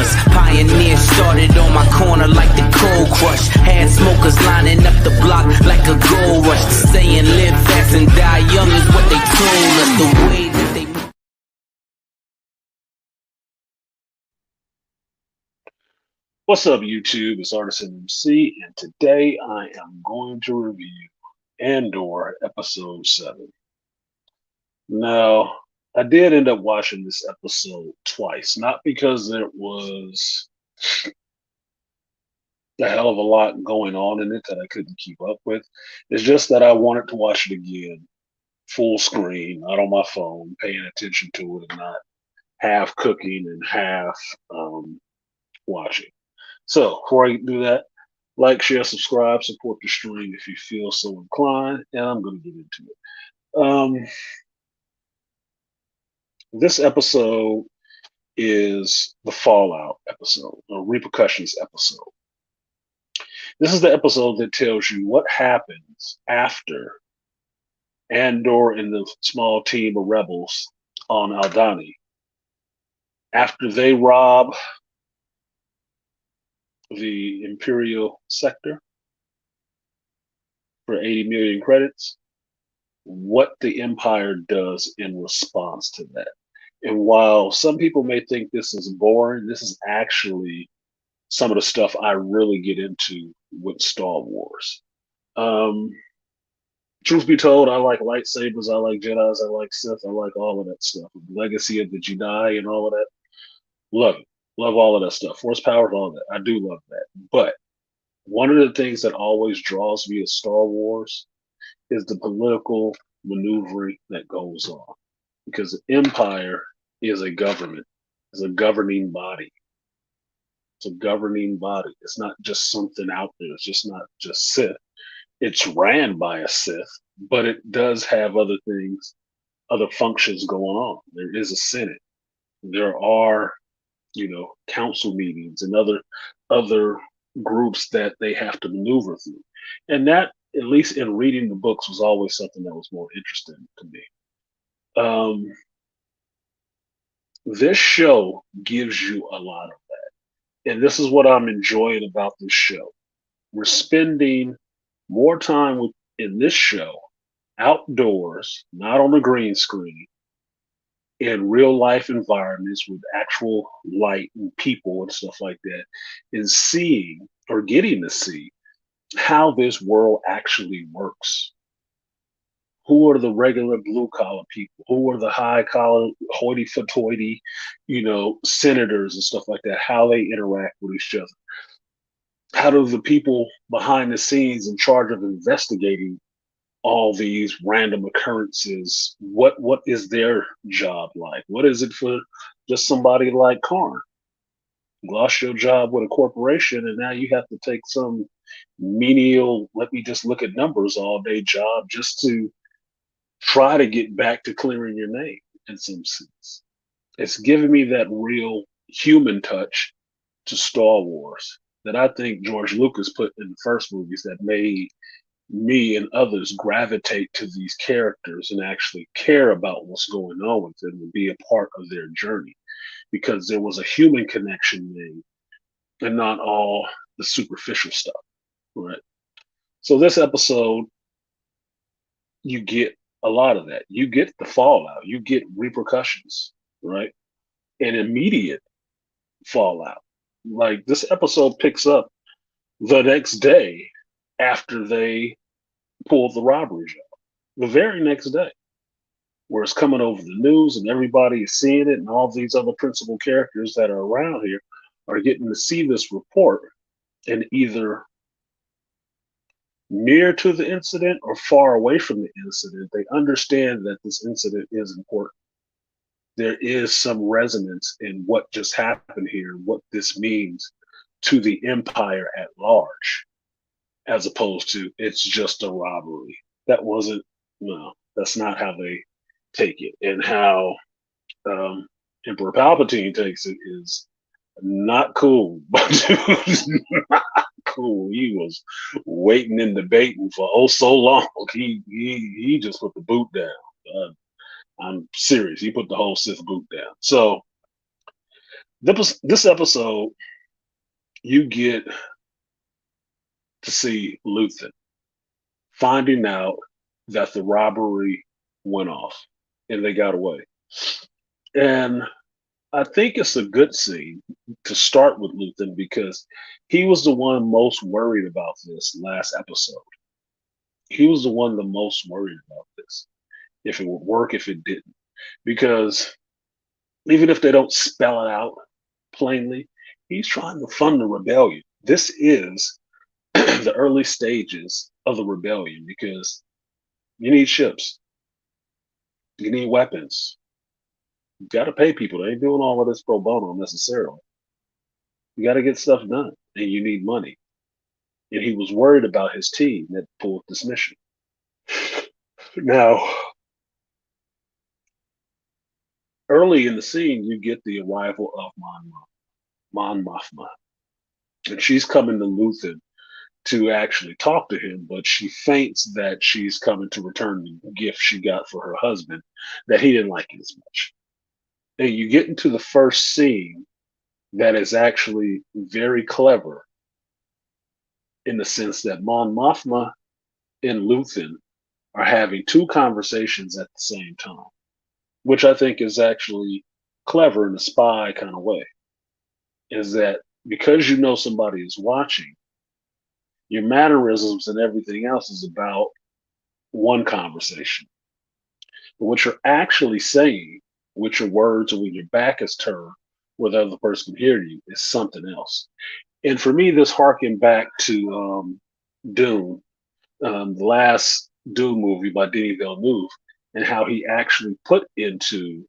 us. Pioneers started on my corner like the cold crush. Had smokers lining up the block like a gold rush. The saying live fast and die young is what they told us. The way that they... What's up, YouTube? It's Artisan MC, and today I am going to review Andor Episode 7. Now, I did end up watching this episode twice, not because there was a hell of a lot going on in it that I couldn't keep up with. It's just that I wanted to watch it again, full screen, not on my phone, paying attention to it and not half cooking and half watching. So, before I do that, like, share, subscribe, support the stream if you feel so inclined, and I'm going to get into it. This episode is the Fallout episode, or Repercussions episode. This is the episode that tells you what happens after Andor and the small team of rebels on Aldhani, after they rob the Imperial sector for 80 million credits, what the Empire does in response to that. And while some people may think this is boring, this is actually some of the stuff I really get into with Star Wars. Truth be told, I like lightsabers, I like Jedis, I like Sith, I like all of that stuff. Legacy of the Jedi and all of that. Love it. Love all of that stuff. Force powers, all of that. I do love that. But one of the things that always draws me to Star Wars is the political maneuvering that goes on. Because the Empire is a government, is a governing body. It's a governing body. It's not just something out there. It's just not just Sith. It's ran by a Sith, but it does have other things, other functions going on. There is a Senate. There are, council meetings and other groups that they have to maneuver through. And that, at least in reading the books, was always something that was more interesting to me. This show gives you a lot of that. And this is what I'm enjoying about this show. We're spending more time in this show outdoors, not on the green screen, in real life environments with actual light and people and stuff like that, and seeing or getting to see how this world actually works. Who are the regular blue collar people? Who are the high collar, hoity toity, senators and stuff like that? How they interact with each other. How do the people behind the scenes in charge of investigating all these random occurrences, what is their job like? What is it for just somebody like Karn? You lost your job with a corporation and now you have to take some menial, let me just look at numbers all day job just to try to get back to clearing your name in some sense. It's given me that real human touch to Star Wars that I think George Lucas put in the first movies that made me and others gravitate to these characters and actually care about what's going on with them and be a part of their journey, because there was a human connection made and not all the superficial stuff, right? So this episode, you get a lot of that. You get the fallout, you get repercussions, right? And immediate fallout. Like, this episode picks up the next day after they pulled the robbery job, the very next day, where it's coming over the news and everybody is seeing it, and all these other principal characters that are around here are getting to see this report, and either near to the incident or far away from the incident, they understand that this incident is important. There is some resonance in what just happened here, what this means to the empire at large, as opposed to it's just a robbery. That wasn't, no, that's not how they take it. And how Emperor Palpatine takes it is not cool. Not cool. He was waiting and debating for oh so long. He just put the boot down. I'm serious. He put the whole Sith boot down. So This episode, you get to see Luthen finding out that the robbery went off and they got away. And I think it's a good scene to start with Luthen because he was the one most worried about this last episode. He was the one the most worried about this, if it would work, if it didn't. Because even if they don't spell it out plainly, he's trying to fund the rebellion. This is the early stages of the rebellion because you need ships, you need weapons, you got to pay people. They ain't doing all of this pro bono necessarily. You got to get stuff done, and you need money. And he was worried about his team that pulled this mission. Now, early in the scene, you get the arrival of Mon Mothma, and she's coming to Luthen to actually talk to him, but she faints that she's coming to return the gift she got for her husband that he didn't like it as much. And you get into the first scene that is actually very clever in the sense that Mon Mothma and Luthen are having two conversations at the same time, which I think is actually clever in a spy kind of way. Is that because you know somebody is watching, your mannerisms and everything else is about one conversation. But what you're actually saying with your words and when your back is turned, where the other person can hear you, is something else. And for me, this harkened back to Dune, the last Dune movie by Denis Villeneuve, and how he actually put into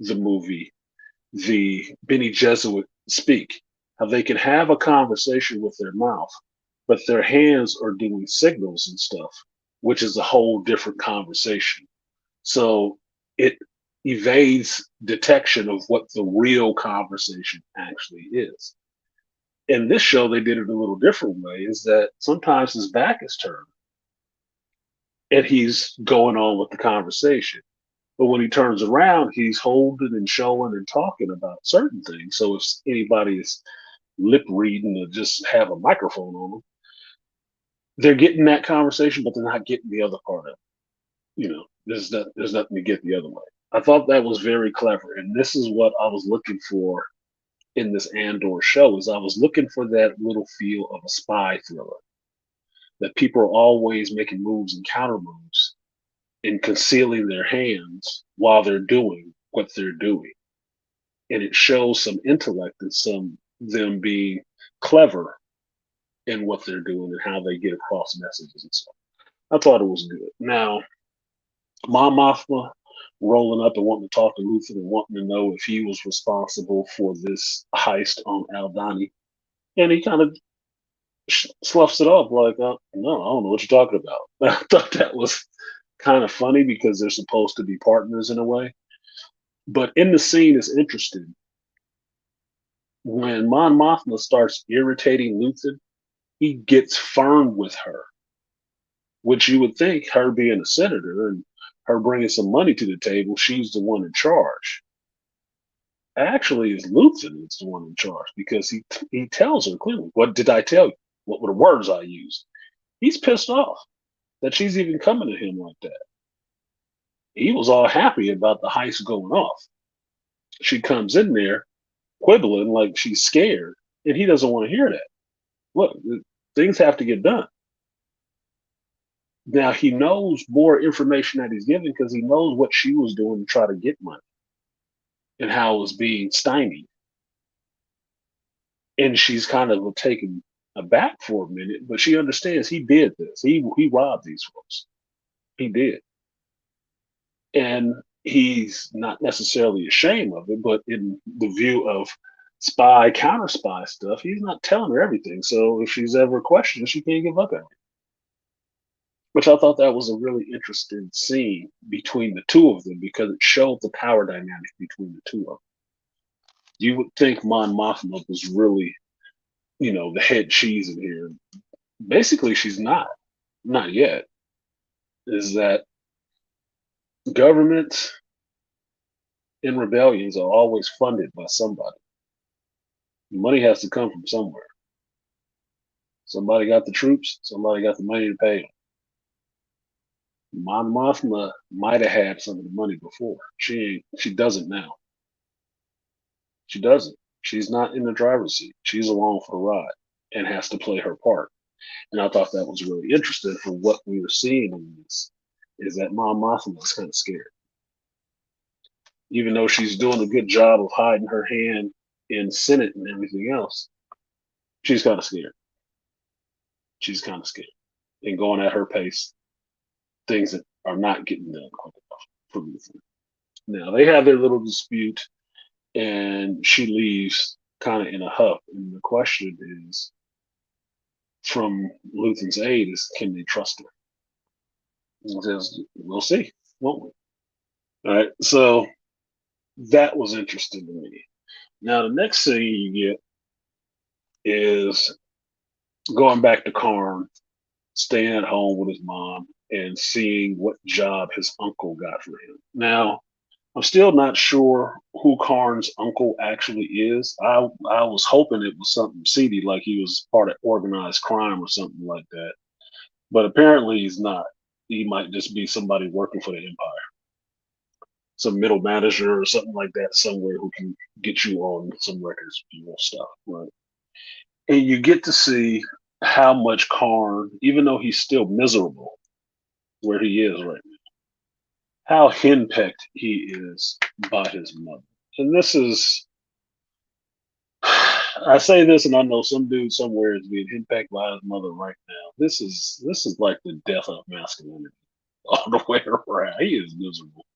the movie the Bene Gesserit speak, how they can have a conversation with their mouth, but their hands are doing signals and stuff, which is a whole different conversation. So it evades detection of what the real conversation actually is. In this show, they did it a little different way, is that sometimes his back is turned and he's going on with the conversation. But when he turns around, he's holding and showing and talking about certain things. So if anybody is lip reading or just have a microphone on them, they're getting that conversation, but they're not getting the other part of it. There's nothing to get the other way. I thought that was very clever, and this is what I was looking for in this Andor show. Is I was looking for that little feel of a spy thriller, that people are always making moves and counter moves and concealing their hands while they're doing what they're doing, and it shows some intellect and some them being clever in what they're doing and how they get across messages and stuff. I thought it was good. Now, Mon Mothma rolling up and wanting to talk to Luthen and wanting to know if he was responsible for this heist on Aldani. And he kind of sloughs it off like, no, I don't know what you're talking about. I thought that was kind of funny because they're supposed to be partners in a way. But in the scene, it's interesting. When Mon Mothma starts irritating Luthen, he gets firm with her, which you would think her being a senator and her bringing some money to the table, she's the one in charge. Actually, it's Luthen that's the one in charge because he tells her clearly, "What did I tell you? What were the words I used?" He's pissed off that she's even coming to him like that. He was all happy about the heist going off. She comes in there quibbling like she's scared, and he doesn't want to hear that. Look, things have to get done. Now he knows more information that he's giving because he knows what she was doing to try to get money and how it was being stymied. And she's kind of taken aback for a minute, but she understands he did this. He robbed these folks. He did. And he's not necessarily ashamed of it, but in the view of spy, counter spy stuff, he's not telling her everything. So if she's ever questioned, she can't give up at him. Which I thought that was a really interesting scene between the two of them because it showed the power dynamic between the two of them. You would think Mon Mothma was really, the head cheese in here. Basically, she's not yet. Is that governments and rebellions are always funded by somebody. The money has to come from somewhere. Somebody got the troops. Somebody got the money to pay them. Mon Mothma might have had some of the money before. She ain't. She doesn't now. She doesn't. She's not in the driver's seat. She's along for the ride and has to play her part. And I thought that was really interesting for what we were seeing in this. Is that Mon Mothma was kind of scared, even though she's doing a good job of hiding her hand in Senate and everything else. She's kind of scared. She's kind of scared and going at her pace. Things that are not getting done quick enough for Luthen. Now they have their little dispute, and she leaves kind of in a huff. And the question is, from Luthen's aide, is can they trust her? And he says, "We'll see, won't we?" All right. So that was interesting to me. Now the next thing you get is going back to Karn, staying at home with his mom, and seeing what job his uncle got for him. Now I'm still not sure who Karn's uncle actually is. I was hoping it was something seedy, like he was part of organized crime or something like that. But apparently he's not. He might just be somebody working for the Empire, some middle manager or something like that somewhere who can get you on some records and stuff, right? And you get to see how much Karn, even though he's still miserable where he is right now, how henpecked he is by his mother. And this is I say this, and I know some dude somewhere is being impacted by his mother right now. This is like the death of masculinity all the way around. He is miserable.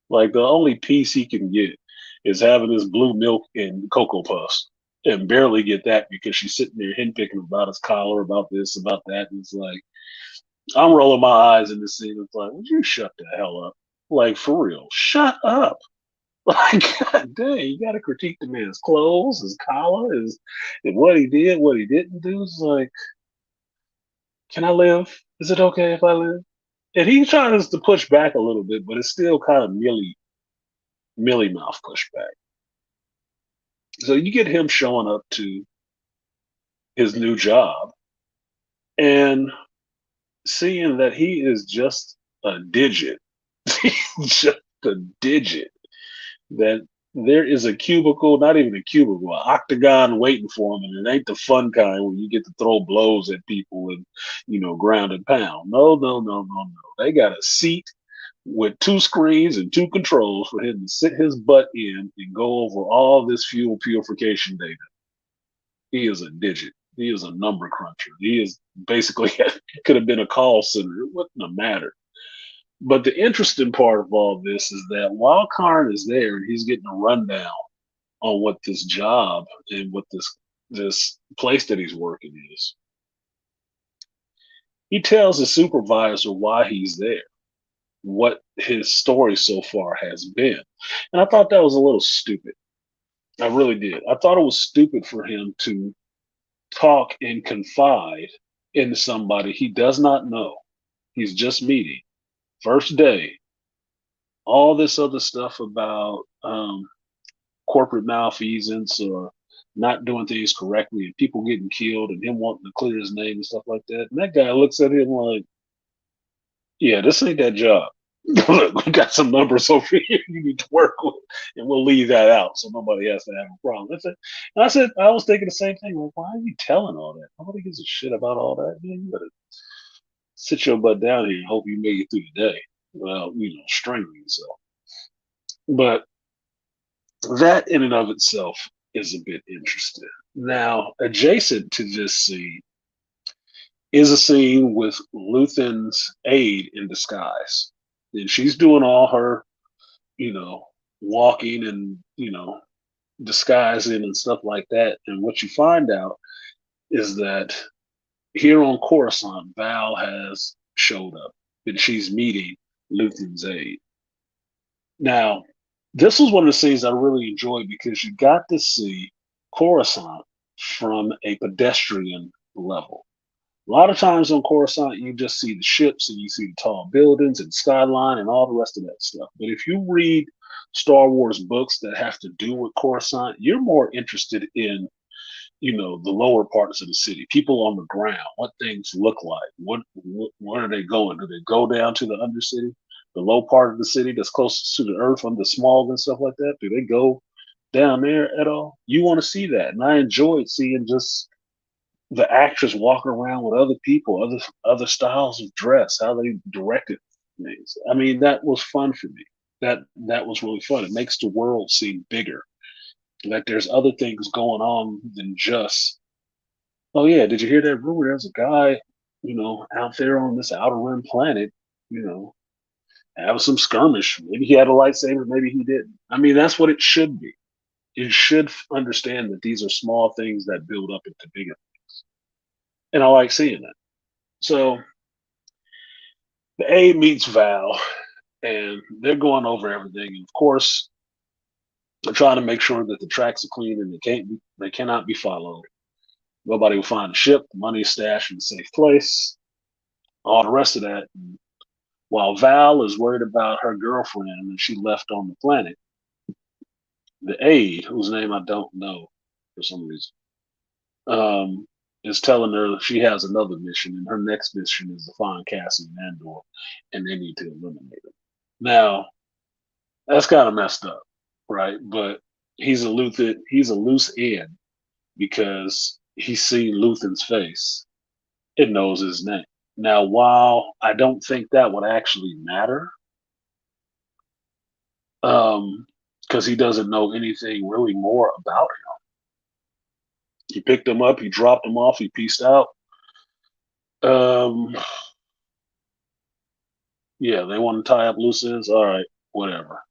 Like the only peace he can get is having his blue milk and cocoa puffs, and barely get that because she's sitting there henpicking about his collar, about this, about that, and it's like I'm rolling my eyes in this scene. It's like, would you shut the hell up? Like for real, shut up. Like, god dang, you got to critique the man's clothes, his collar, his and what he did, what he didn't do. It's like, can I live? Is it okay if I live? And he tries to push back a little bit, but it's still kind of Millie mouth pushback. So you get him showing up to his new job and seeing that he is just a digit, just a digit that there is a cubicle, not even a cubicle, an octagon waiting for him, and it ain't the fun kind where you get to throw blows at people and ground and pound. No, no, no, no, no. They got a seat with two screens and two controls for him to sit his butt in and go over all this fuel purification data. He is a digit. He is a number cruncher. He is basically could have been a call center. It wouldn't have mattered. But the interesting part of all this is that while Karn is there and he's getting a rundown on what this job and what this place that he's working is, he tells his supervisor why he's there, what his story so far has been. And I thought that was a little stupid. I really did. I thought it was stupid for him to talk and confide in somebody he does not know. He's just meeting. First day, all this other stuff about corporate malfeasance or not doing things correctly and people getting killed and him wanting to clear his name and stuff like that. And that guy looks at him like, yeah, this ain't that job. Look, we got some numbers over here you need to work with, and we'll leave that out so nobody has to have a problem. That's it. And I said, I was thinking the same thing. Like, why are you telling all that? Nobody gives a shit about all that. Man, you better sit your butt down here and hope you make it through the day without, straining yourself. But that in and of itself is a bit interesting. Now, adjacent to this scene is a scene with Luthen's aide in disguise. And she's doing all her, you know, walking and, disguising and stuff like that. And what you find out is that here on Coruscant, Val has showed up and she's meeting Luthen's aide. Now, this was one of the scenes I really enjoyed because you got to see Coruscant from a pedestrian level. A lot of times on Coruscant, you just see the ships and you see the tall buildings and skyline and all the rest of that stuff. But if you read Star Wars books that have to do with Coruscant, you're more interested in the lower parts of the city, people on the ground, what things look like, where are they going? Do they go down to the undercity, the low part of the city that's closest to the earth under smog and stuff like that? Do they go down there at all? You want to see that, and I enjoyed seeing just the actors walking around with other people, other styles of dress, how they directed things. I mean, that was fun for me. That was really fun. It makes the world seem bigger. Like there's other things going on than just, oh yeah, did you hear that rumor? There's a guy, out there on this outer rim planet, you know, having some skirmish. Maybe he had a lightsaber, maybe he didn't. I mean, that's what it should be. It should understand that these are small things that build up into bigger. And I like seeing that. So the A meets Val, and they're going over everything. And of course, they're trying to make sure that the tracks are clean and they cannot be followed. Nobody will find the ship. The money is stashed in a safe place. All the rest of that. And while Val is worried about her girlfriend that she left on the planet, the aide, whose name I don't know for some reason, um, is telling her that she has another mission, and her next mission is to find Cassie and Andor, and they need to eliminate him. Now, that's kind of messed up, right? But he's a loose end because he's seen Luthen's face. It knows his name. Now, while I don't think that would actually matter, because he doesn't know anything really more about him. He picked him up, he dropped him off, he pieced out. Um, yeah, they want to tie up loose ends. All right, whatever.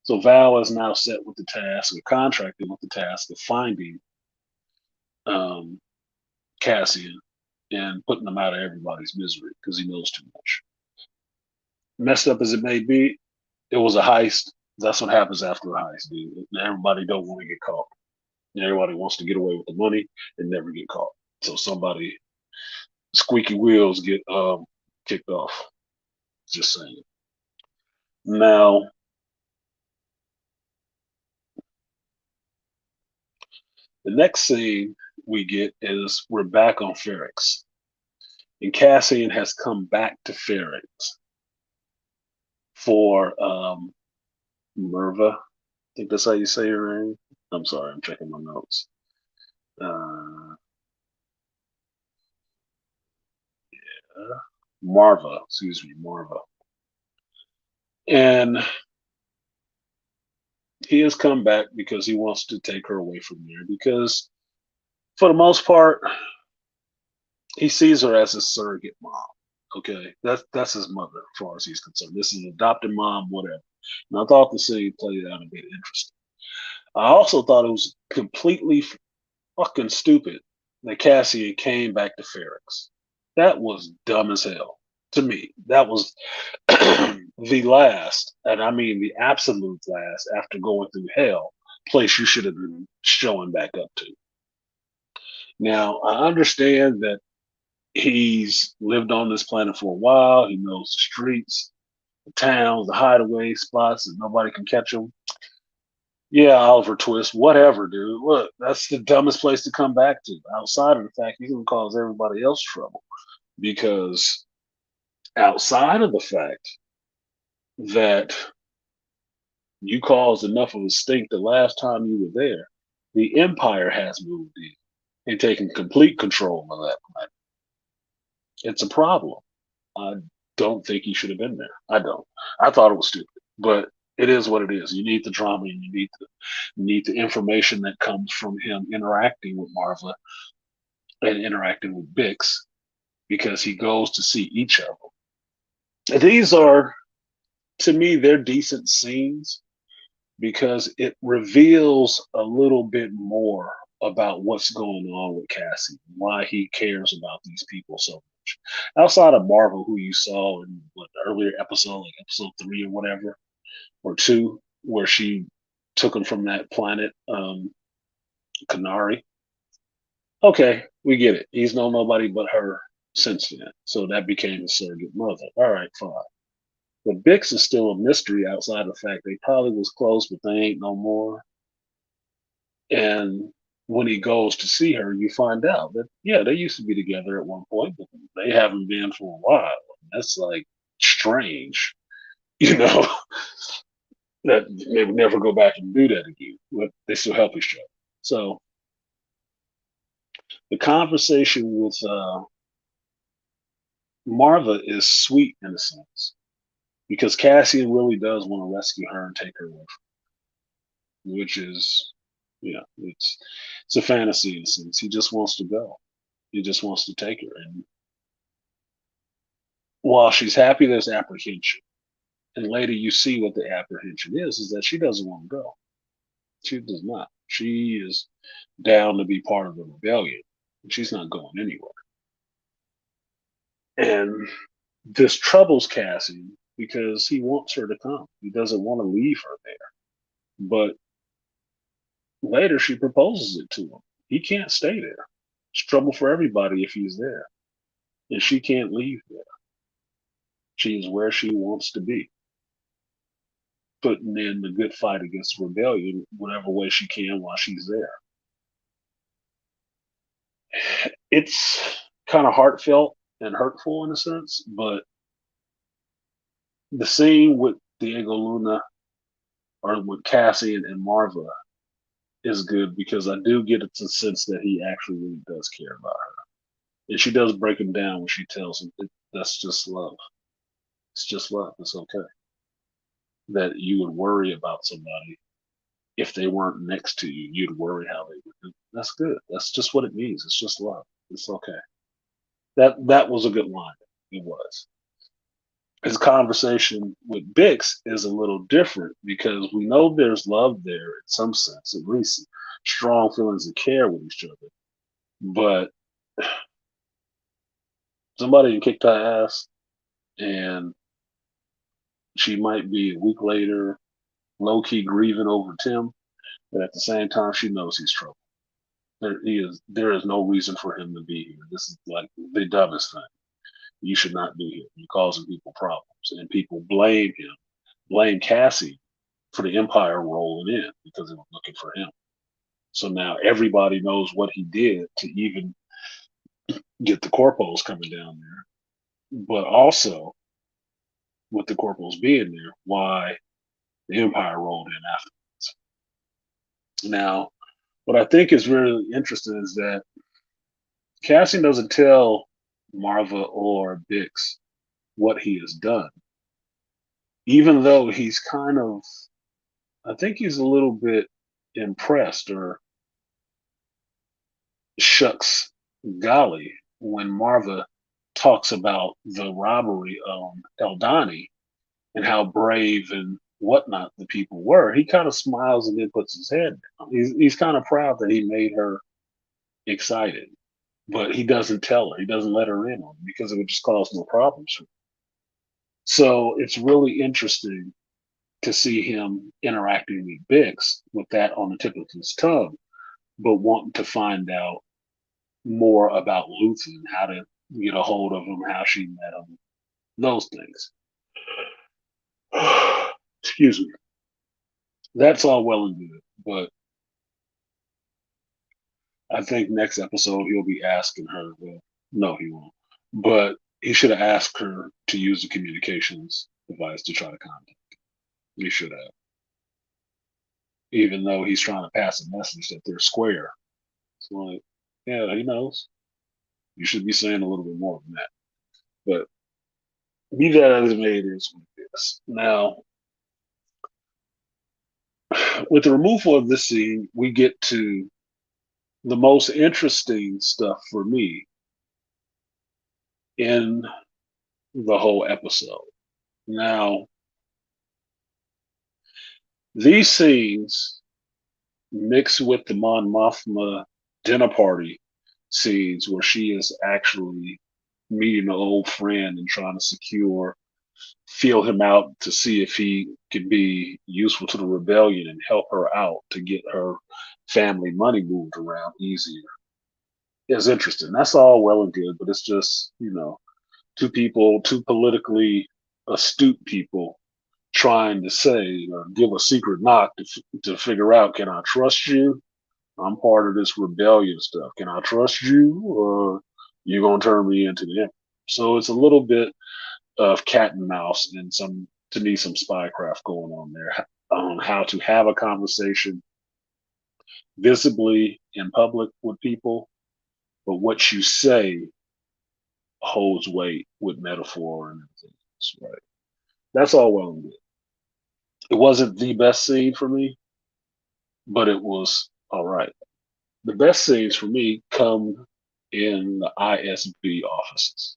So Val is now set with the task, or contracted with the task of finding um, Cassian and putting him out of everybody's misery because he knows too much. Messed up as it may be, it was a heist. That's what happens after a heist, dude. Everybody don't want to get caught. Everybody wants to get away with the money and never get caught. So somebody squeaky wheels get kicked off. Just saying. Now, the next scene we get is we're back on Ferrix. And Cassian has come back to Ferrix for Merva. I think that's how you say her name. I'm sorry, I'm checking my notes. Uh, Marva, excuse me, Marva. And he has come back because he wants to take her away from there because for the most part, he sees her as his surrogate mom. Okay, that's his mother, as far as he's concerned. This is an adopted mom, whatever. And I thought the scene played out a bit interesting. I also thought it was completely fucking stupid that Cassian came back to Ferrix. That was dumb as hell to me. That was the last, and I mean the absolute last, after going through hell, place you should have been showing back up to. Now, I understand that he's lived on this planet for a while. He knows the streets, the towns, the hideaway spots that nobody can catch him. Yeah, Oliver Twist, whatever, dude. Look, that's the dumbest place to come back to. Outside of the fact he's gonna cause everybody else trouble, because outside of the fact that you caused enough of a stink the last time you were there, the Empire has moved in and taken complete control of that planet. It's a problem. I don't think he should have been there. I don't. I thought it was stupid, but it is what it is. You need the drama, and you need the information that comes from him interacting with Marva and interacting with Bix, because he goes to see each of them. These are, to me, they're decent scenes because it reveals a little bit more about what's going on with Cassie, why he cares about these people so much. Outside of Marvel, who you saw in what, the earlier episode, like episode 3 or whatever, or 2, where she took him from that planet, Canary. Okay, we get it. He's known nobody but her since then. So that became his surrogate mother. All right, fine. But Bix is still a mystery outside of the fact they probably was close, but they ain't no more. And when he goes to see her, you find out that yeah, they used to be together at one point, but they haven't been for a while. That's like strange, you know, that they would never go back and do that again, but they still help each other. So the conversation with Marva is sweet in a sense because Cassian really does want to rescue her and take her away, which is, yeah, it's a fantasy in a sense. He just wants to go. He just wants to take her, and while she's happy, there's apprehension. And later, you see what the apprehension is that she doesn't want to go. She does not. She is down to be part of the rebellion. She's not going anywhere. And this troubles Cassie because he wants her to come. He doesn't want to leave her there. But later she proposes it to him. He can't stay there. It's trouble for everybody if he's there. And she can't leave there. She is where she wants to be. Putting in the good fight against rebellion whatever way she can while she's there. It's kind of heartfelt and hurtful in a sense, but the scene with Diego Luna or with Cassie and Marva is good because I do get the sense that he actually really does care about her. And she does break him down when she tells him that's just love. It's just love. It's okay. That you would worry about somebody if they weren't next to you. You'd worry how they would do. That's good. That's just what it means. It's just love. It's okay. That was a good line. It was. His conversation with Bix is a little different because we know there's love there in some sense, at least strong feelings of care with each other. But somebody kicked her ass, and she might be a week later low key grieving over Tim, but at the same time, she knows he's trouble. There is no reason for him to be here. This is like the dumbest thing. You should not be here. You're causing people problems, and people blame him, blame Cassie for the Empire rolling in because they were looking for him. So now everybody knows what he did to even get the corpos coming down there, but also with the corporals being there, why the Empire rolled in afterwards. Now, what I think is really interesting is that Cassian doesn't tell Marva or Bix what he has done, even though he's kind of, I think he's a little bit impressed or shucks golly when Marva talks about the robbery on Eldani and how brave and whatnot the people were. He kind of smiles and then puts his head down. He's kind of proud that he made her excited, but he doesn't tell her. He doesn't let her in on it because it would just cause more problems. So it's really interesting to see him interacting with Bix with that on the tip of his tongue, but wanting to find out more about Luthen, how to get a hold of him, how she met him, those things. Excuse me. That's all well and good, but I think next episode he'll be asking her. Well, no, he won't. But he should have asked her to use the communications device to try to contact. He should have, even though he's trying to pass a message that they're square. It's like, yeah, he knows. You should be saying a little bit more than that. But be that as it may, it is what it is. Now, with the removal of this scene, we get to the most interesting stuff for me in the whole episode. Now, these scenes mixed with the Mon Mothma dinner party scenes where she is actually meeting an old friend and trying to feel him out to see if he could be useful to the rebellion and help her out to get her family money moved around easier. It's interesting. That's all well and good, but it's just, two people, two politically astute people trying to say or give a secret knock to figure out, can I trust you I'm part of this rebellion stuff. Can I trust you, or you gonna turn me into the Emperor? So it's a little bit of cat and mouse and some, to me, some spycraft going on there on how to have a conversation visibly in public with people, but what you say holds weight with metaphor and everything else, right? That's all well and good. It wasn't the best scene for me, but it was all right. The best scenes for me come in the ISB offices.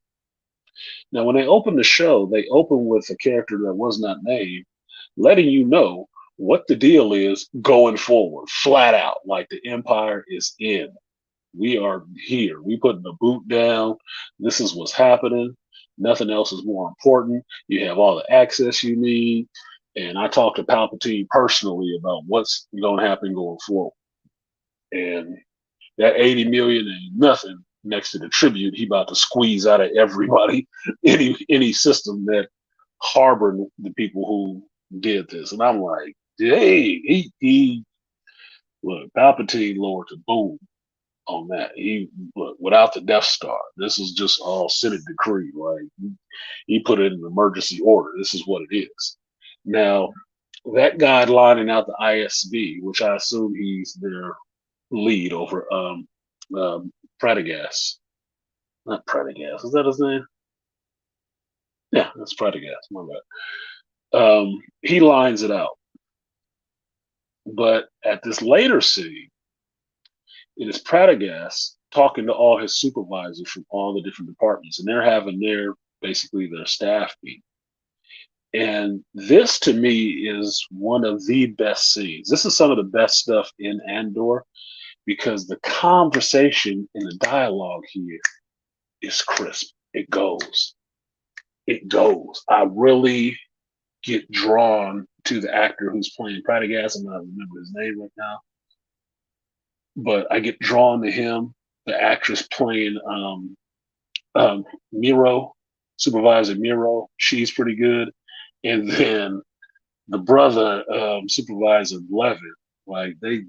Now, when they open the show, they open with a character that was not named, letting you know what the deal is going forward, flat out. Like the Empire is in. We are here. We putting the boot down. This is what's happening. Nothing else is more important. You have all the access you need. And I talked to Palpatine personally about what's going to happen going forward. And that 80 million ain't nothing next to the tribute he about to squeeze out of everybody, any system that harbored the people who did this. And I'm like, hey, he look, Palpatine lowered the boom on that. He look, without the Death Star, this is just all Senate decree. Like he put it in an emergency order. This is what it is. Now that guy lining out the ISB, which I assume he's their lead over Pratagast. Not Pratagast. Is that his name? Yeah, that's Pratagast. My bad. He lines it out. But at this later scene, it is Pratagast talking to all his supervisors from all the different departments, and they're having their basically their staff meet. And this to me is one of the best scenes. This is some of the best stuff in Andor because the conversation and the dialogue here is crisp. It goes. It goes. I really get drawn to the actor who's playing Pratagast. I'm not remember his name right now, but I get drawn to him. The actress playing Miro, Supervisor Miro, she's pretty good. And then the brother, Supervisor Levin, like they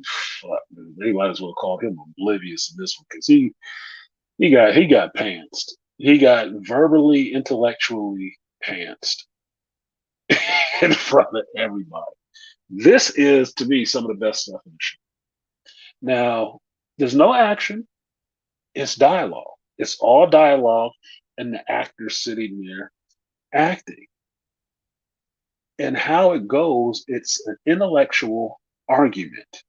might as well call him oblivious in this one because he got pantsed. He got verbally, intellectually pantsed in front of everybody. This is to me some of the best stuff in the show. Now, there's no action, it's dialogue. It's all dialogue and the actor sitting there acting. And how it goes, it's an intellectual argument.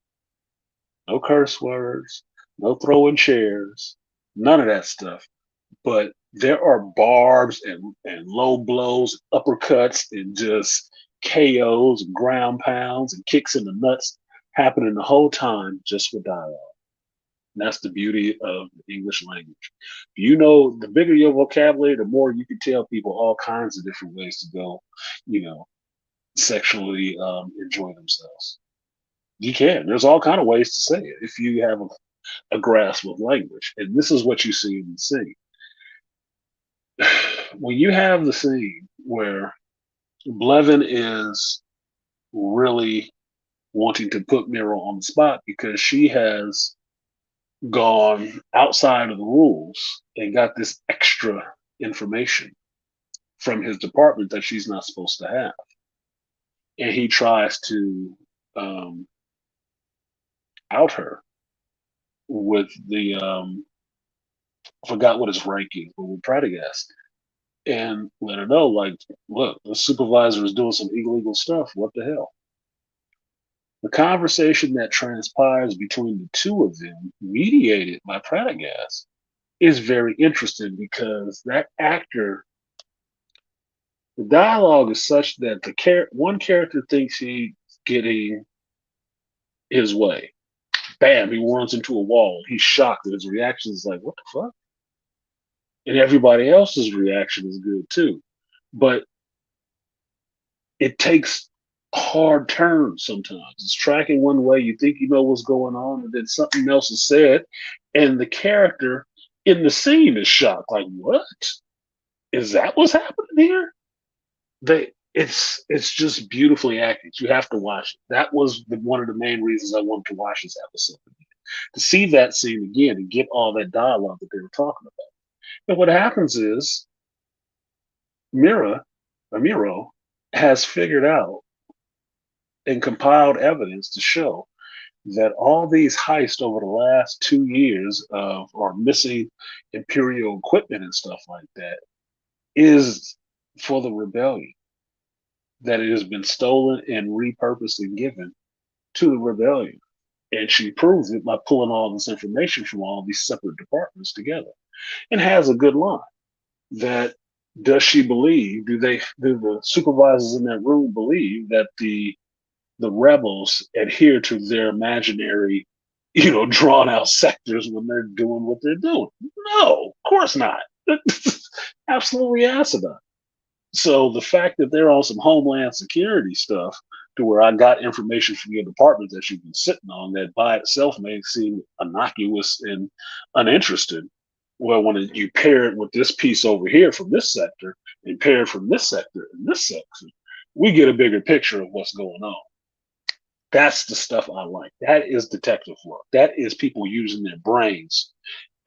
No curse words, no throwing chairs, none of that stuff. But there are barbs and low blows, uppercuts, and just KOs, ground pounds, and kicks in the nuts happening the whole time just with dialogue. And that's the beauty of the English language. You know, the bigger your vocabulary, the more you can tell people all kinds of different ways to go, you know, sexually enjoy themselves. You can. There's all kind of ways to say it if you have a grasp of language. And this is what you see in the scene. When you have the scene where Blevin is really wanting to put Miro on the spot because she has gone outside of the rules and got this extra information from his department that she's not supposed to have. And he tries to um, out her with the I forgot what his rank is, but with Pradagast and let her know, like, look, the supervisor is doing some illegal stuff. What the hell? The conversation that transpires between the two of them, mediated by Pradagast, is very interesting because that actor, the dialogue is such that one character thinks he's getting his way. Bam, he runs into a wall. He's shocked, and his reaction is like, "What the fuck?" And everybody else's reaction is good too. But it takes hard turns sometimes. It's tracking one way, you think you know what's going on, and then something else is said, and the character in the scene is shocked. Like, what? Is that what's happening here? It's just beautifully acted. You have to watch it. That was one of the main reasons I wanted to watch this episode. to see that scene again and get all that dialogue that they were talking about. And what happens is Mira, Amiro, has figured out and compiled evidence to show that all these heists over the last 2 years of or missing Imperial equipment and stuff like that is for the rebellion. That it has been stolen and repurposed and given to the rebellion. And she proves it by pulling all this information from all these separate departments together and has a good line that does she believe, do the supervisors in that room believe that the rebels adhere to their imaginary, drawn out sectors when they're doing what they're doing? No, of course not. Absolutely asinine. So the fact that they're on some homeland security stuff to where I got information from your department that you've been sitting on that by itself may seem innocuous and uninterested. Well, when you pair it with this piece over here from this sector and pair it from this sector and this section, we get a bigger picture of what's going on. That's the stuff I like. That is detective work. That is people using their brains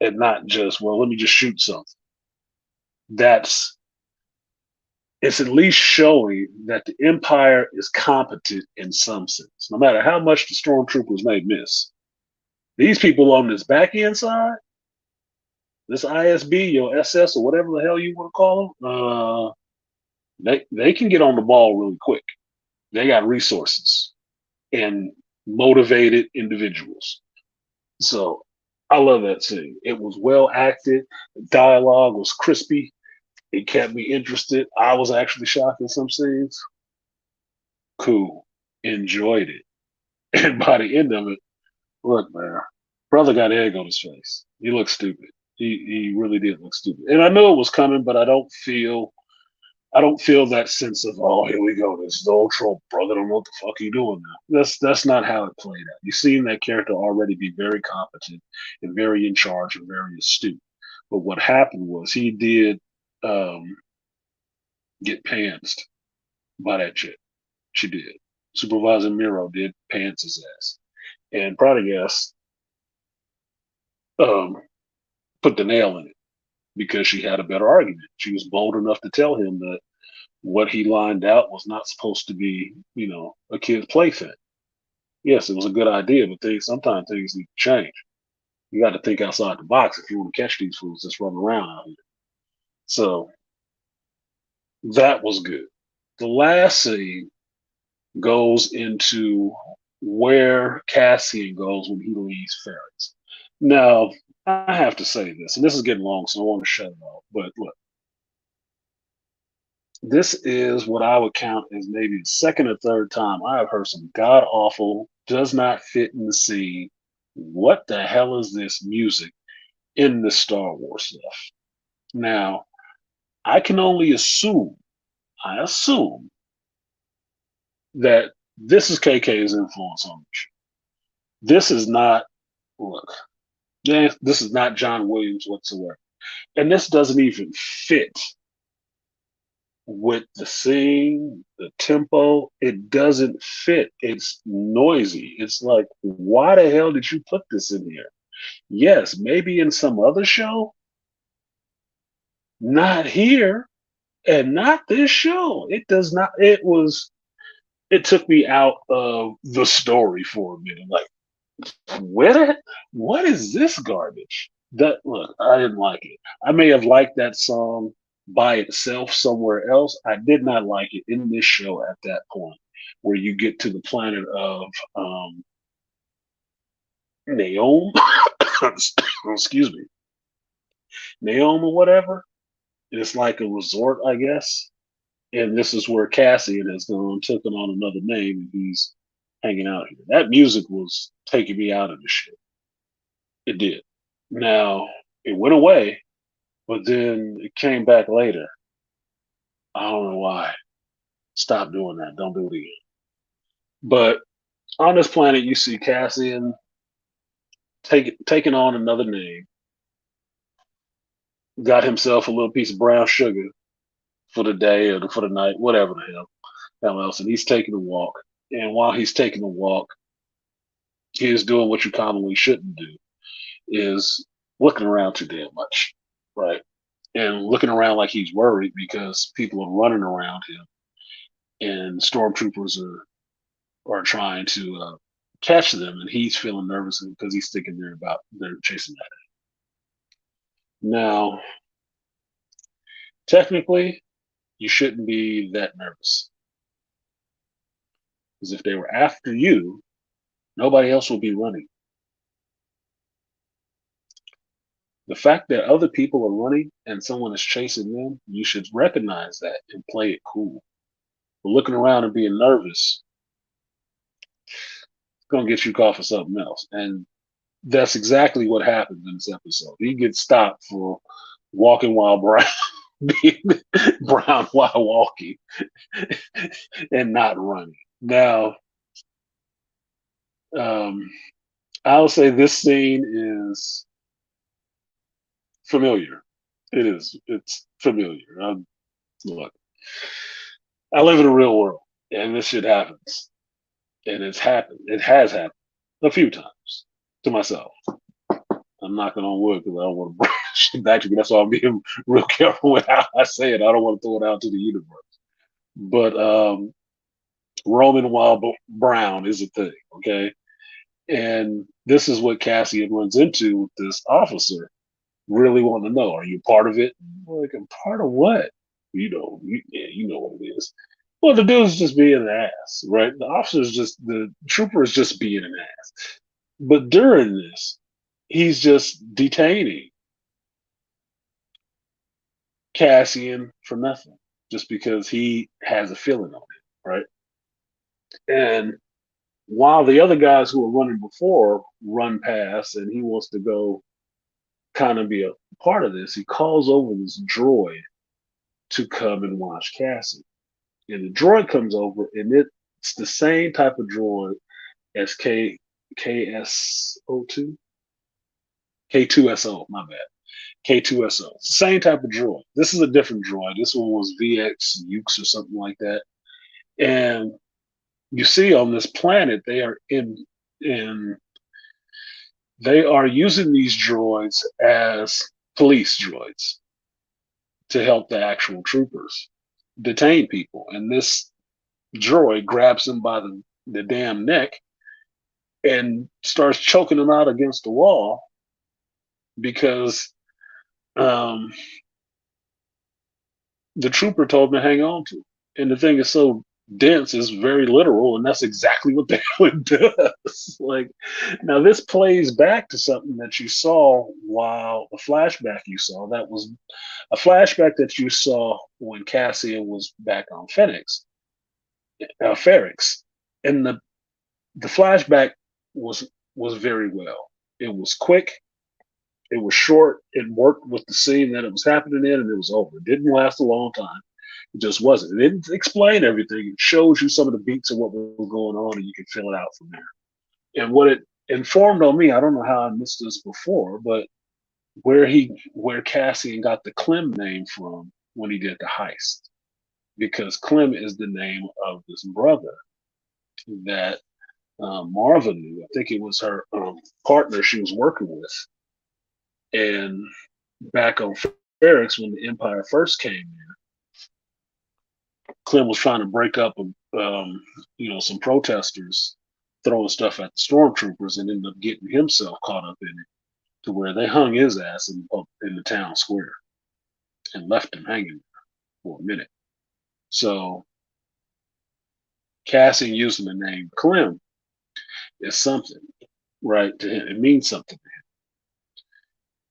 and not just, well, let me just shoot something. That's it's at least showing that the Empire is competent in some sense, no matter how much the stormtroopers may miss. These people on this back end side, this ISB, your SS, or whatever the hell you want to call them, they can get on the ball really quick. They got resources and motivated individuals. So I love that scene. It was well acted. The dialogue was crispy. It kept me interested. I was actually shocked in some scenes. Cool. Enjoyed it. And by the end of it, look, man, brother got egg on his face. He looked stupid. He really did look stupid. And I knew it was coming, but I don't feel that sense of, oh, here we go. This is the old troll brother. I don't know what the fuck he doing now. That's not how it played out. You've seen that character already be very competent and very in charge and very astute. But what happened was he did um, get pantsed by that chick. She did. Supervisor Miro did pants his ass. And Prodigas um, put the nail in it because she had a better argument. She was bold enough to tell him that what he lined out was not supposed to be, a kid's plaything. Yes, it was a good idea, but sometimes things need to change. You got to think outside the box if you want to catch these fools that's running around out here. So that was good. The last scene goes into where Cassian goes when he leaves Ferris. Now, I have to say this, and this is getting long, so I want to shut it off. But look, this is what I would count as maybe the second or third time I have heard some god awful, does not fit in the scene. What the hell is this music in the Star Wars stuff? Now, I can only I assume that this is KK's influence on the show. This is not, look, this is not John Williams whatsoever. And this doesn't even fit with the scene, the tempo. It doesn't fit. It's noisy. It's like, why the hell did you put this in here? Yes, maybe in some other show, not here, and not this show. It does not, it took me out of the story for a minute. Like, what is this garbage? That look, I didn't like it. I may have liked that song by itself somewhere else. I did not like it in this show at that point, where you get to the planet of Naome, excuse me, Naome or whatever. It's like a resort, I guess. And this is where Cassian has gone, taken on another name, and he's hanging out here. That music was taking me out of the shit. It did. Now, it went away, but then it came back later. I don't know why. Stop doing that. Don't do it again. But on this planet, you see Cassian taking on another name, got himself a little piece of brown sugar for the day or for the night, whatever the hell else, and he's taking a walk. And while he's taking a walk, he is doing what you commonly shouldn't do, is looking around too damn much, right? And looking around like he's worried because people are running around him and stormtroopers are trying to catch them, and he's feeling nervous because he's thinking they're chasing that. Now, technically, you shouldn't be that nervous because if they were after you, nobody else will be running. The fact that other people are running and someone is chasing them, you should recognize that and play it cool. But looking around and being nervous, it's gonna get you caught for something else. And that's exactly what happens in this episode. He gets stopped for walking while brown, being brown while walking, and not running. Now, um, I'll say this scene is familiar. It is. It's familiar. Look, I live in a real world, and this shit happens, and it's happened. It has happened a few times to myself. I'm knocking on wood because I don't want to bring shit back to me. That's why I'm being real careful with how I say it. I don't want to throw it out to the universe. But Roman while brown is a thing, okay? And this is what Cassian runs into with this officer really wanting to know, are you part of it? Like, I'm part of what? Yeah, you know what it is. Well, the dude's just being an ass, right? The trooper is just being an ass. But during this, he's just detaining Cassian for nothing, just because he has a feeling on it, right? And while the other guys who were running before run past and he wants to go kind of be a part of this, he calls over this droid to come and watch Cassie. And the droid comes over, and it's the same type of droid as KSO2, K2SO. My bad, K2SO. It's the same type of droid. This is a different droid. This one was VX Ukes or something like that. And you see on this planet, in they are using these droids as police droids to help the actual troopers detain people. And this droid grabs him by the damn neck and starts choking him out against the wall because um, the trooper told him to hang on to. And the thing is so dense is very literal, and that's exactly what that one does. Like, now this plays back to something that you saw while a flashback you saw. That was a flashback that you saw when Cassian was back on Ferrix, and the flashback was very well. It was quick. It was short. It worked with the scene that it was happening in, and it was over. It didn't last a long time. It just wasn't. It didn't explain everything. It shows you some of the beats of what was going on, and you can fill it out from there. And what it informed on me, I don't know how I missed this before, but where Cassian got the Clem name from when he did the heist, because Clem is the name of this brother that Marva knew. I think it was her partner she was working with, and back on Ferrix when the Empire first came in, Clem was trying to break up, some protesters throwing stuff at the stormtroopers, and ended up getting himself caught up in it, to where they hung his ass in the town square and left him hanging for a minute. So Cassian using the name Clem is something, right? To him, it means something.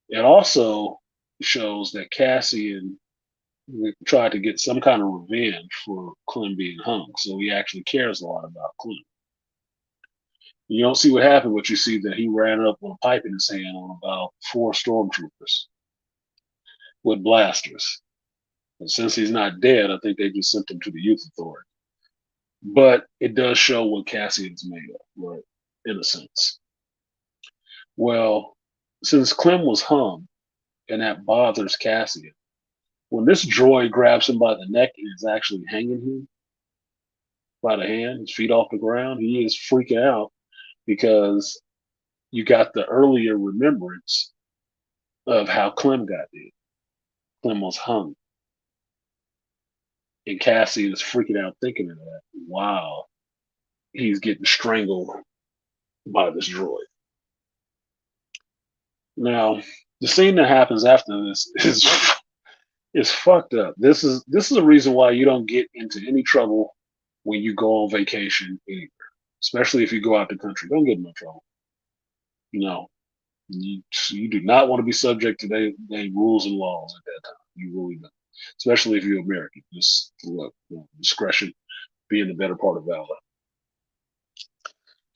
It also shows that Cassian tried to get some kind of revenge for Clem being hung, so he actually cares a lot about Clem. You don't see what happened, but you see that he ran up with a pipe in his hand on about 4 stormtroopers with blasters. And since he's not dead, I think they just sent him to the youth authority. But it does show what Cassian's made of, right? In a sense. Well, since Clem was hung, and that bothers Cassian, when this droid grabs him by the neck and is actually hanging him by the hand, his feet off the ground, he is freaking out because you got the earlier remembrance of how Clem got there. Clem was hung, and Cassie is freaking out thinking of that. Wow, he's getting strangled by this droid. Now, the scene that happens after this is fucked up. This is a reason why you don't get into any trouble when you go on vacation anywhere, especially if you go out the country. Don't get in no trouble. No, you do not want to be subject to their rules and laws at that time. You really don't, especially if you're American. Just look, discretion being the better part of valor.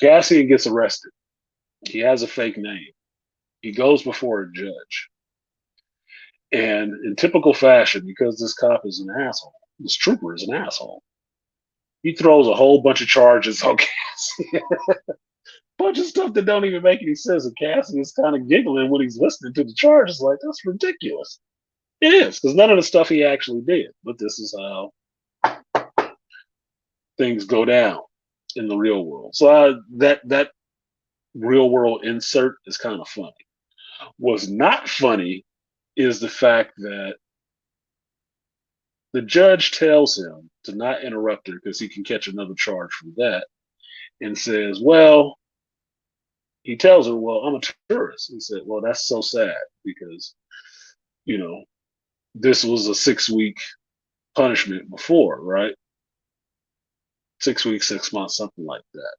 Cassian gets arrested. He has a fake name. He goes before a judge. And in typical fashion, because this cop is an asshole, this trooper is an asshole, he throws a whole bunch of charges on Cassie. Bunch of stuff that don't even make any sense. And Cassie is kind of giggling when he's listening to the charges, like, that's ridiculous. It is, because none of the stuff he actually did. But this is how things go down in the real world. So that real world insert is kind of funny. What's not funny is the fact that the judge tells him to not interrupt her because he can catch another charge for that, and says, well, he tells her, well, I'm a tourist. He said, well, that's so sad because, you know, this was a 6-week punishment before, right? 6 weeks, 6 months, something like that.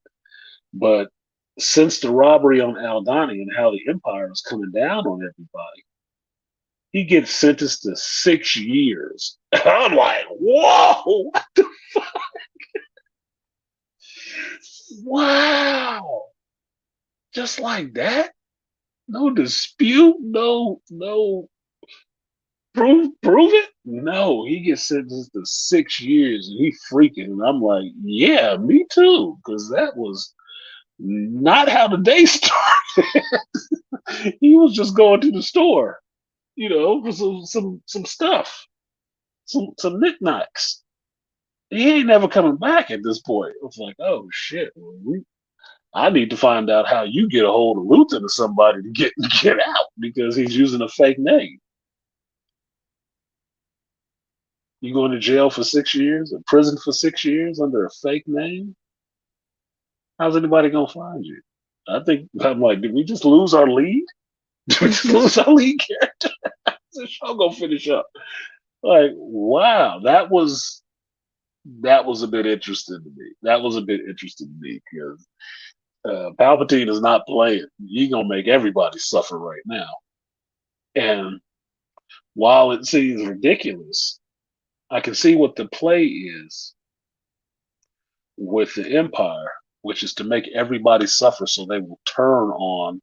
But since the robbery on Aldani and how the Empire is coming down on everybody, he gets sentenced to 6 years. I'm like, whoa, what the fuck? Wow. Just like that? No dispute? No prove it? No, he gets sentenced to 6 years and he freaking and I'm like, yeah, me too. Cause that was not how the day started. He was just going to the store, for some stuff, some knickknacks. He ain't never coming back at this point. It's like, oh shit, I need to find out how you get a hold of Luther or somebody to get out because he's using a fake name. You going to jail for 6 years or prison for 6 years under a fake name? How's anybody gonna find you? I'm like, did we just lose our lead? Did we just lose our lead character? The show gonna finish up. Like, wow, that was a bit interesting to me. That was a bit interesting to me because Palpatine is not playing. He gonna make everybody suffer right now. And while it seems ridiculous, I can see what the play is with the Empire, which is to make everybody suffer so they will turn on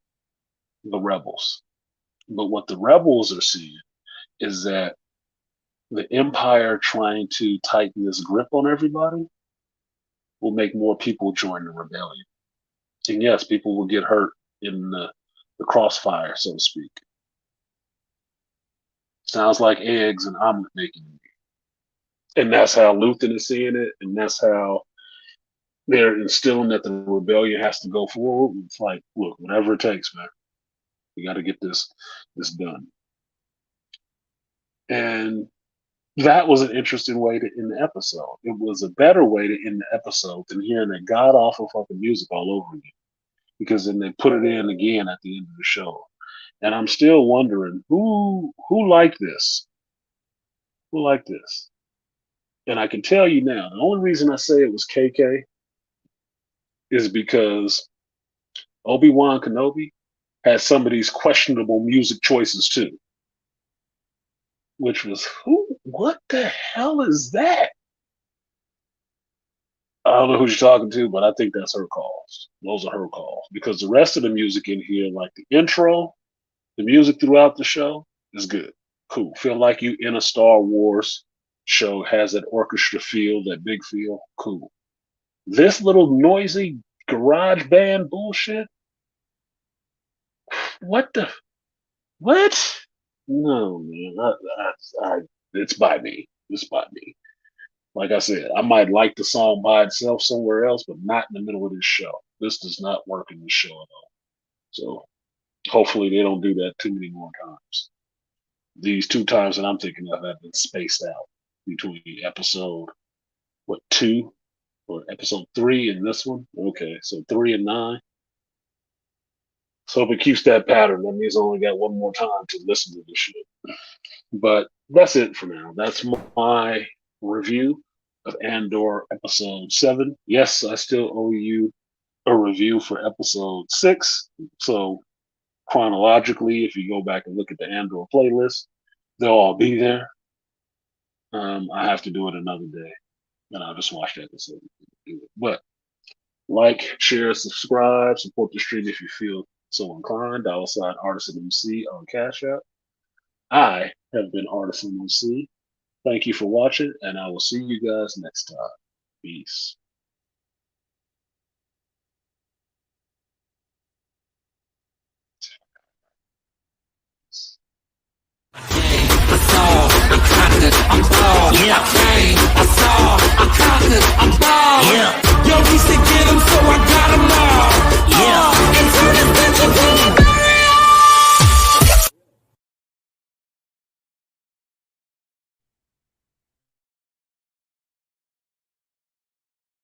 the rebels. But what the rebels are seeing is that the Empire trying to tighten this grip on everybody will make more people join the rebellion. And yes, people will get hurt in the crossfire, so to speak. Sounds like eggs and omelet making. And that's how Luthen is seeing it, and that's how they're instilling that the rebellion has to go forward. It's like, look, whatever it takes, man. We got to get this done. And that was an interesting way to end the episode. It was a better way to end the episode than hearing that god awful fucking music all over again. Because then they put it in again at the end of the show. And I'm still wondering who liked this? Who liked this? And I can tell you now, the only reason I say it was KK is because Obi-Wan Kenobi has some of these questionable music choices too. Which was what the hell is that? I don't know who you're talking to, but I think that's her calls. Those are her calls. Because the rest of the music in here, like the intro, the music throughout the show, is good. Cool. Feel like you in a Star Wars show, has that orchestra feel, that big feel. Cool. This little noisy garage band bullshit. What the what? No, man. It's by me. It's by me. Like I said, I might like the song by itself somewhere else, but not in the middle of this show. This does not work in this show at all. So hopefully they don't do that too many more times. These two times that I'm thinking of have been spaced out between episode what two or episode three and this one. Okay, so 3 and 9. So if it keeps that pattern, that means I only got one more time to listen to this shit. But that's it for now. That's my review of Andor episode 7. Yes, I still owe you a review for episode 6. So chronologically, if you go back and look at the Andor playlist, they'll all be there. I have to do it another day, and I'll just watch the episode. But like, share, subscribe, support the stream if you feel so inclined. $ Artisan MC on Cash App. I have been Artisan MC. Thank you for watching, and I will see you guys next time. Peace.